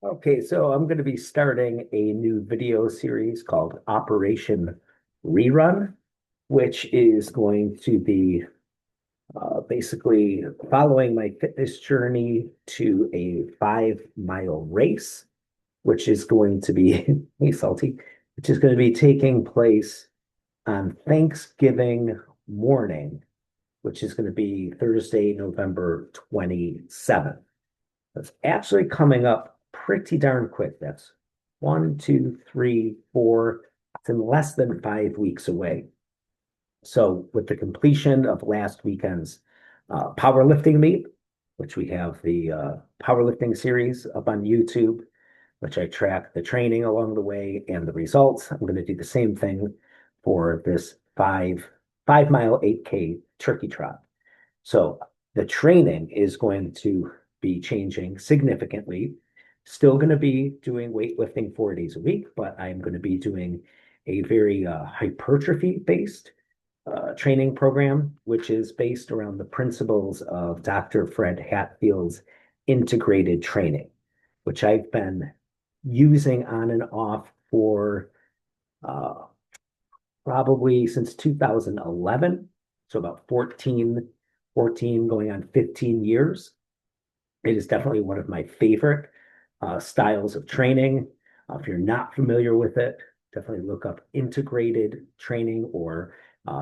Okay, so I'm going to be starting a new video series called Operation Rerun, which is going to be basically following my fitness journey to a 5 mile race, which is going to be, hey, salty, which is going to be taking place on Thanksgiving morning, which is going to be Thursday, November 27th. That's actually coming up pretty darn quick. That's one, two, three, four. It's in less than 5 weeks away. So, with the completion of last weekend's powerlifting meet, which we have the powerlifting series up on YouTube, which I track the training along the way and the results. I'm going to do the same thing for this 5 mile 8K turkey trot. So the training is going to be changing significantly. Still going to be doing weightlifting 4 days a week, but I'm going to be doing a very hypertrophy based training program, which is based around the principles of Dr. Fred Hatfield's integrated training, which I've been using on and off for uh, probably since 2011. So about 14 going on 15 years. It is definitely one of my favorite styles of training. If you're not familiar with it, definitely look up integrated training, or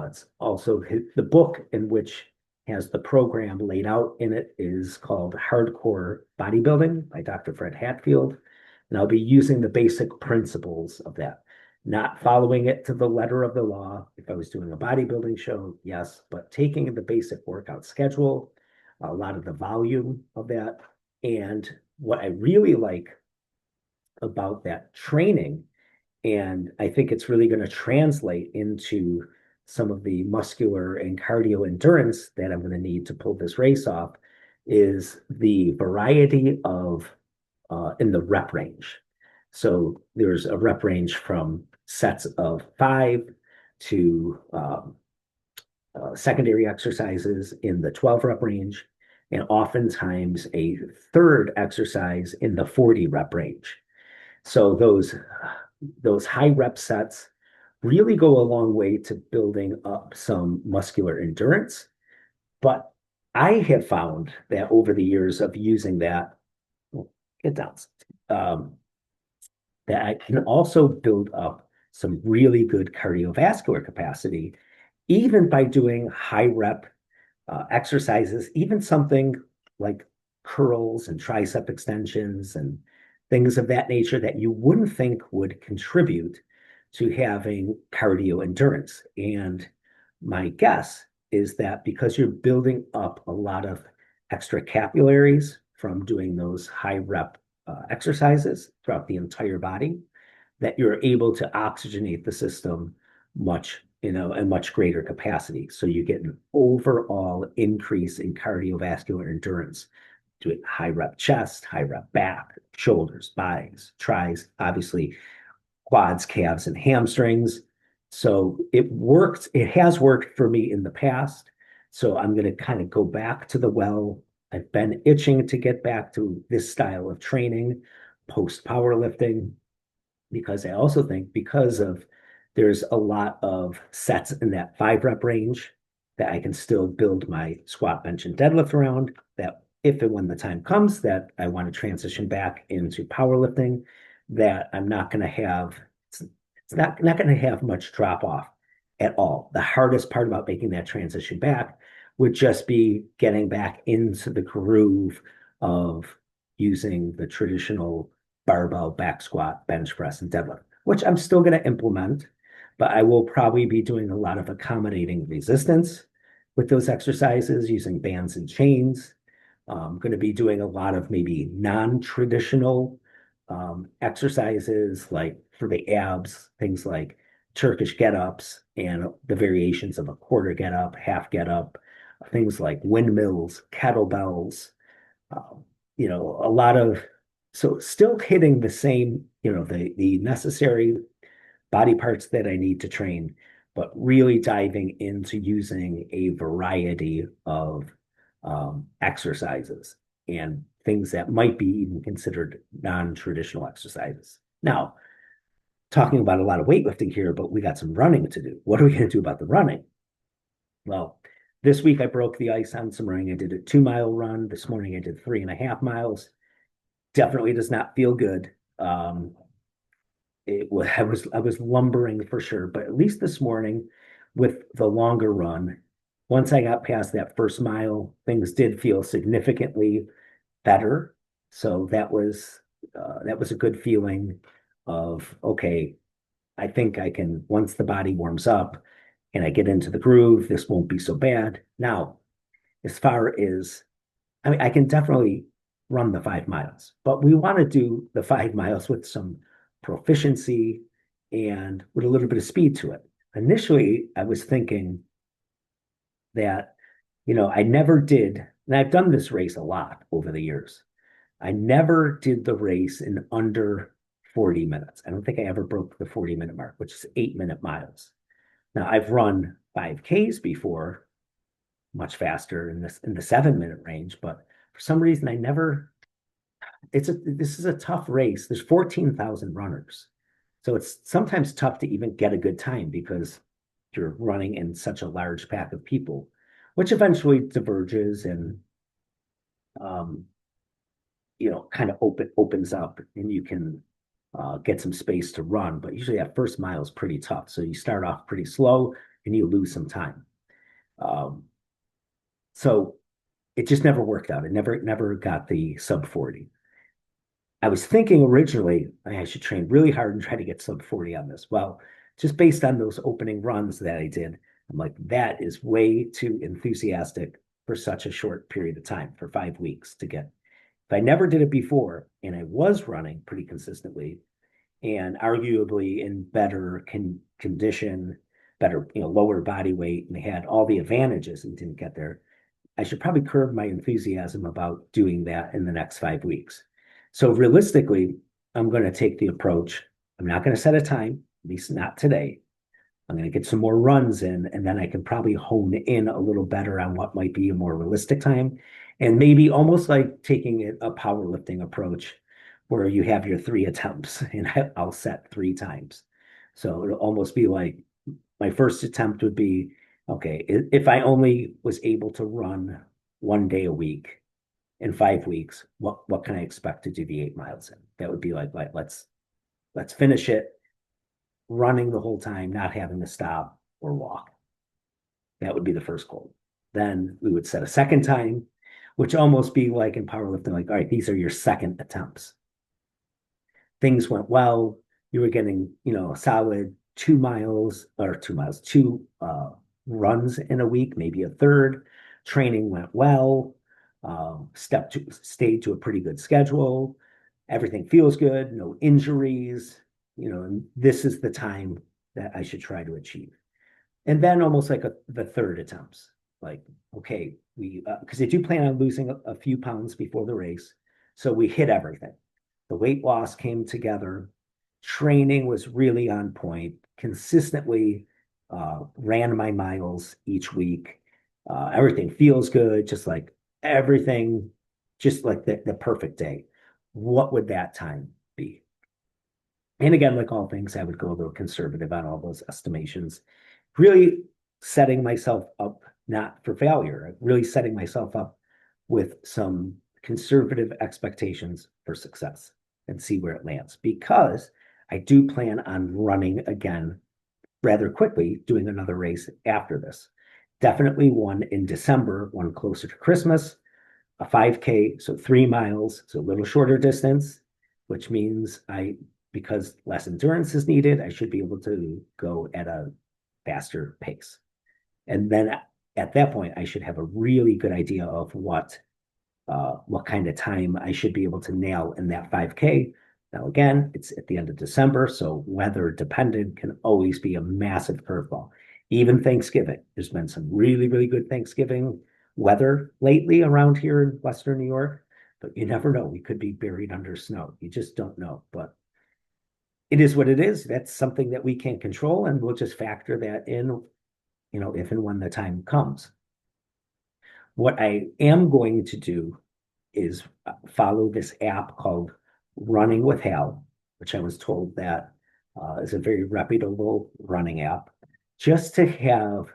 it's also the book in which has the program laid out in it is called Hardcore Bodybuilding by Dr. Fred Hatfield. And I'll be using the basic principles of that, not following it to the letter of the law. If I was doing a bodybuilding show, yes, but taking the basic workout schedule, a lot of the volume of that. And what I really like about that training, and I think it's really going to translate into some of the muscular and cardio endurance that I'm going to need to pull this race off, is the variety of in the rep range. So there's a rep range from sets of 5 to secondary exercises in the 12 rep range, and oftentimes a third exercise in the 40 rep range. So those high rep sets really go a long way to building up some muscular endurance. But I have found that over the years of using that, get down, um, that I can also build up some really good cardiovascular capacity, even by doing high rep exercises, even something like curls and tricep extensions and things of that nature that you wouldn't think would contribute to having cardio endurance. And my guess is that because you're building up a lot of extra capillaries from doing those high rep exercises throughout the entire body, that you're able to oxygenate the system much, a much greater capacity. So you get an overall increase in cardiovascular endurance. Do it high rep chest, high rep back, shoulders, buys, tries, obviously quads, calves, and hamstrings. So it worked. It has worked for me in the past. So I'm going to kind of go back to the well. I've been itching to get back to this style of training post powerlifting, because I also think because of there's a lot of sets in that 5 rep range that I can still build my squat, bench, and deadlift around, that if and when the time comes that I want to transition back into powerlifting, that I'm not going to have it's not going to have much drop off at all. The hardest part about making that transition back would just be getting back into the groove of using the traditional barbell back squat, bench press, and deadlift, which I'm still going to implement, but I will probably be doing a lot of accommodating resistance with those exercises using bands and chains. I'm going to be doing a lot of maybe non-traditional exercises, like for the abs, things like Turkish get-ups and the variations of a quarter get-up, half get-up, things like windmills, kettlebells, um, a lot of, so still hitting the same, the necessary body parts that I need to train, but really diving into using a variety of exercises. and things that might be even considered non-traditional exercises. Now, talking about a lot of weightlifting here, but we got some running to do. What are we going to do about the running? Well, this week I broke the ice on some running. I did a 2 mile run. This morning I did 3.5 miles. Definitely does not feel good. I was lumbering for sure, but at least this morning with the longer run, once I got past that first mile, things did feel significantly better. So that was a good feeling of okay, I think I can once the body warms up and I get into the groove, this won't be so bad. Now, as far as I mean, I can definitely run the 5 miles, but we want to do the 5 miles with some proficiency and with a little bit of speed to it. Initially, I was thinking that, I never did, and I've done this race a lot over the years. I never did the race in under 40 minutes. I don't think I ever broke the 40-minute mark, which is 8-minute miles. Now, I've run 5Ks before, much faster in the 7-minute range, but for some reason I never this is a tough race. There's 14,000 runners. So it's sometimes tough to even get a good time because you're running in such a large pack of people, which eventually diverges and um, kind of opens up and you can get some space to run. But usually that first mile is pretty tough. So you start off pretty slow and you lose some time. Um, so it just never worked out. It never got the sub 40. I was thinking originally I should train really hard and try to get sub 40 on this. Well, just based on those opening runs that I did, I'm like, that is way too enthusiastic for such a short period of time, for 5 weeks to get. If I never did it before and I was running pretty consistently and arguably in better condition, better, lower body weight, and had all the advantages and didn't get there, I should probably curb my enthusiasm about doing that in the next 5 weeks. So realistically, I'm going to take the approach. I'm not going to set a time, at least not today. I'm going to get some more runs in, and then I can probably hone in a little better on what might be a more realistic time. And maybe almost like taking a powerlifting approach where you have your 3 attempts and I'll set 3 times. So it'll almost be like my first attempt would be, okay, if I only was able to run one day a week in 5 weeks, what can I expect to do the 8 miles in? That would be like let's finish it running the whole time, not having to stop or walk. That would be the first goal. Then we would set a second time, which almost be like in powerlifting, like, all right, these are your second attempts. Things went well. You were getting, a solid 2 miles or 2 miles, two runs in a week, maybe a third. Training went well. Stayed to a pretty good schedule. Everything feels good, no injuries, and this is the time that I should try to achieve. And then almost like the third attempts, like, okay, because I do plan on losing a few pounds before the race. So we hit everything. The weight loss came together. Training was really on point, consistently ran my miles each week. Everything feels good, just like everything, just like the perfect day. What would that time be? And again, like all things, I would go a little conservative on all those estimations, really setting myself up not for failure, really setting myself up with some conservative expectations for success and see where it lands. Because I do plan on running again rather quickly, doing another race after this. Definitely one in December, one closer to Christmas, a 5K, so 3 miles, so a little shorter distance, which means because less endurance is needed, I should be able to go at a faster pace. And then at that point, I should have a really good idea of what kind of time I should be able to nail in that 5K. Now, again, it's at the end of December, so weather dependent can always be a massive curveball. Even Thanksgiving, there's been some really, really good Thanksgiving weather lately around here in Western New York, but you never know. We could be buried under snow. You just don't know. But it is what it is. That's something that we can't control, and we'll just factor that in, if and when the time comes. What I am going to do is follow this app called Running with Hal, which I was told that is a very reputable running app, just to have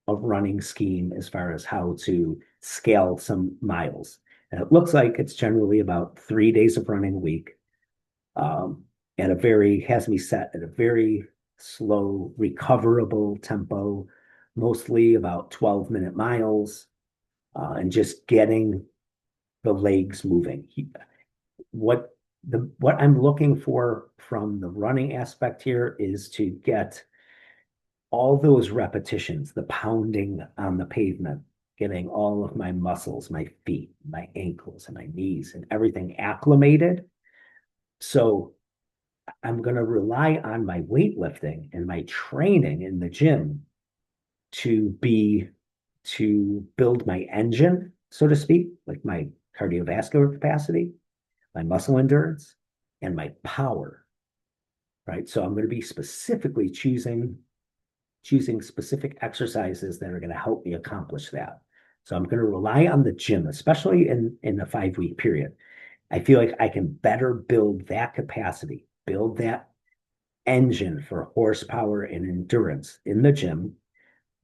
a running scheme as far as how to scale some miles. And it looks like it's generally about 3 days of running a week. Um, at a very, has me set at a very slow, recoverable tempo, mostly about 12-minute miles, and just getting the legs moving. What what I'm looking for from the running aspect here is to get all those repetitions, the pounding on the pavement, getting all of my muscles, my feet, my ankles, and my knees, and everything acclimated. So I'm going to rely on my weightlifting and my training in the gym to be to build my engine, so to speak, like my cardiovascular capacity, my muscle endurance, and my power. Right. So I'm going to be specifically choosing specific exercises that are going to help me accomplish that. So I'm going to rely on the gym, especially in a 5 week period. I feel like I can better build that capacity, build that engine for horsepower and endurance in the gym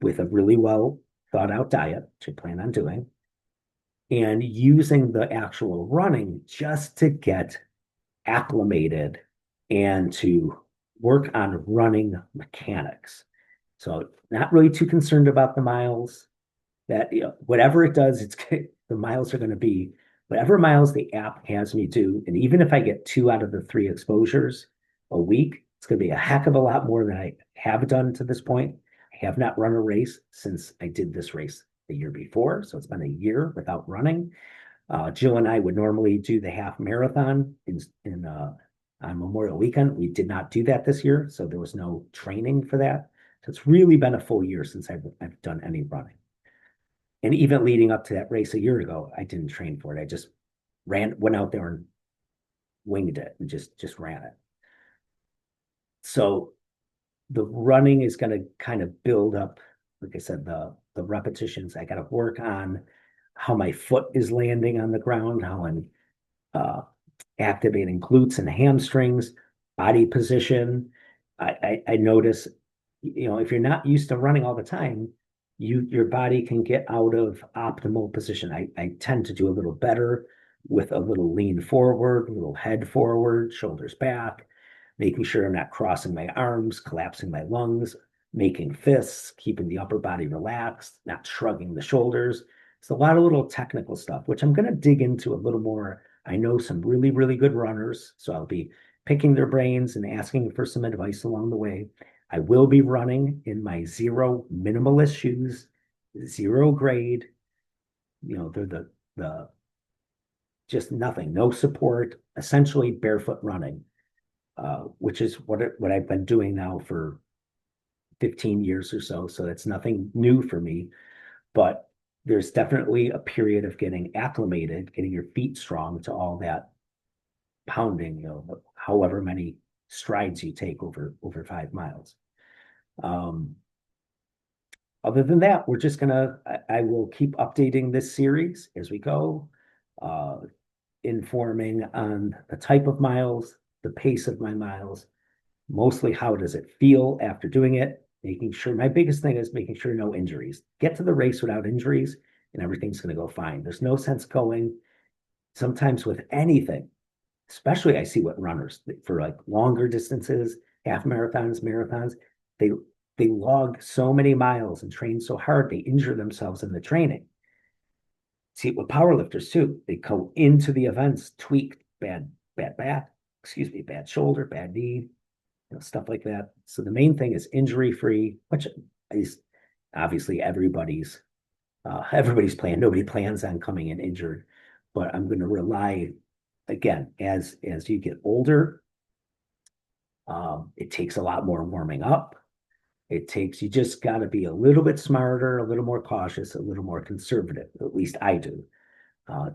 with a really well thought out diet, which I plan on doing, and using the actual running just to get acclimated and to work on running mechanics. So not really too concerned about the miles. That whatever it does, it's the miles are going to be whatever miles the app has me do. And even if I get 2 out of the 3 exposures a week, it's going to be a heck of a lot more than I have done to this point. I have not run a race since I did this race the year before, so it's been a year without running. Jill and I would normally do the half marathon in on Memorial Weekend. We did not do that this year, so there was no training for that. So it's really been a full year since I've done any running. And even leading up to that race a year ago, I didn't train for it. I just went out there and winged it and just ran it. So the running is going to kind of build up, like I said, the repetitions. I got to work on how my foot is landing on the ground, how I'm activating glutes and hamstrings, body position. I notice, if you're not used to running all the time, your body can get out of optimal position. I tend to do a little better with a little lean forward, a little head forward, shoulders back, making sure I'm not crossing my arms, collapsing my lungs, making fists, keeping the upper body relaxed, not shrugging the shoulders. It's a lot of little technical stuff, which I'm going to dig into a little more. I know some really, really good runners, so I'll be picking their brains and asking for some advice along the way. I will be running in my Xero minimalist shoes, Xero grade. They're the just nothing, no support, essentially barefoot running, which is what I've been doing now for 15 years or so. So it's nothing new for me, but there's definitely a period of getting acclimated, getting your feet strong to all that pounding, however many strides you take over 5 miles. Other than that, we're just I will keep updating this series as we go, informing on the type of miles, the pace of my miles, mostly how does it feel after doing it, making sure, my biggest thing is making sure no injuries. Get to the race without injuries and everything's going to go fine. There's no sense going sometimes with anything, especially I see what runners for like longer distances, half marathons, they log so many miles and train so hard, they injure themselves in the training. See it with powerlifters too. They go into the events, tweak bad back, bad shoulder, bad knee, stuff like that. So the main thing is injury free, which is obviously everybody's plan. Nobody plans on coming in injured, but I'm going to rely again as you get older. It takes a lot more warming up. You just got to be a little bit smarter, a little more cautious, a little more conservative. At least I do,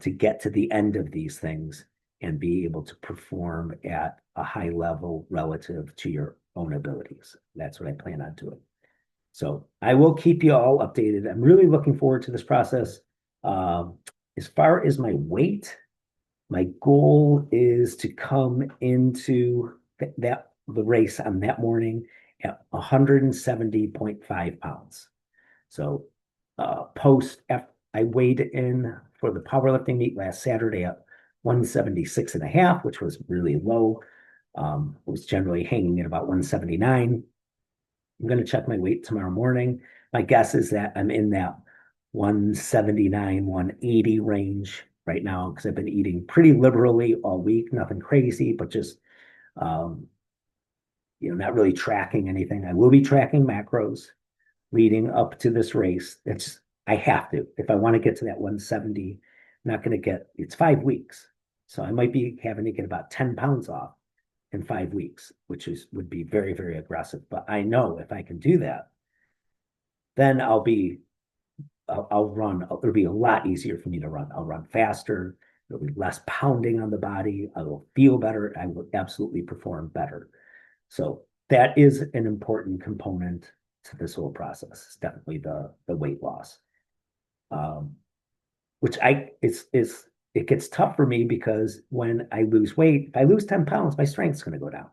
to get to the end of these things and be able to perform at a high level relative to your own abilities. That's what I plan on doing. So I will keep you all updated. I'm really looking forward to this process. as far as my weight, my goal is to come into the race on that morning at 170.5 pounds. So I weighed in for the powerlifting meet last Saturday at 176 and a half, which was really low. It was generally hanging at about 179. I'm going to check my weight tomorrow morning. My guess is that I'm in that 179, 180 range right now because I've been eating pretty liberally all week, nothing crazy, but just um, not really tracking anything. I will be tracking macros leading up to this race. I have to. If I want to get to that 170, I'm not going to it's 5 weeks. So I might be having to get about 10 pounds off in 5 weeks, which would be very, very aggressive. But I know if I can do that, then I'll run. It'll be a lot easier for me to run. I'll run faster. There'll be less pounding on the body. I will feel better. I will absolutely perform better. So that is an important component to this whole process. It's definitely the weight loss, which it gets tough for me because when I lose weight, if I lose 10 pounds, my strength's going to go down.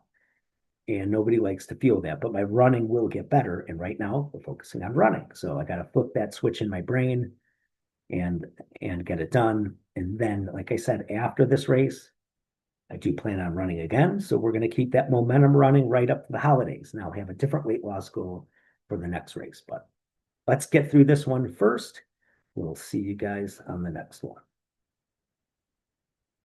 And nobody likes to feel that, but my running will get better. And right now we're focusing on running. So I got to flip that switch in my brain and get it done. And then, like I said, after this race, I do plan on running again. So we're going to keep that momentum running right up to the holidays. Now I have a different weight loss goal for the next race, but let's get through this one first. We'll see you guys on the next one.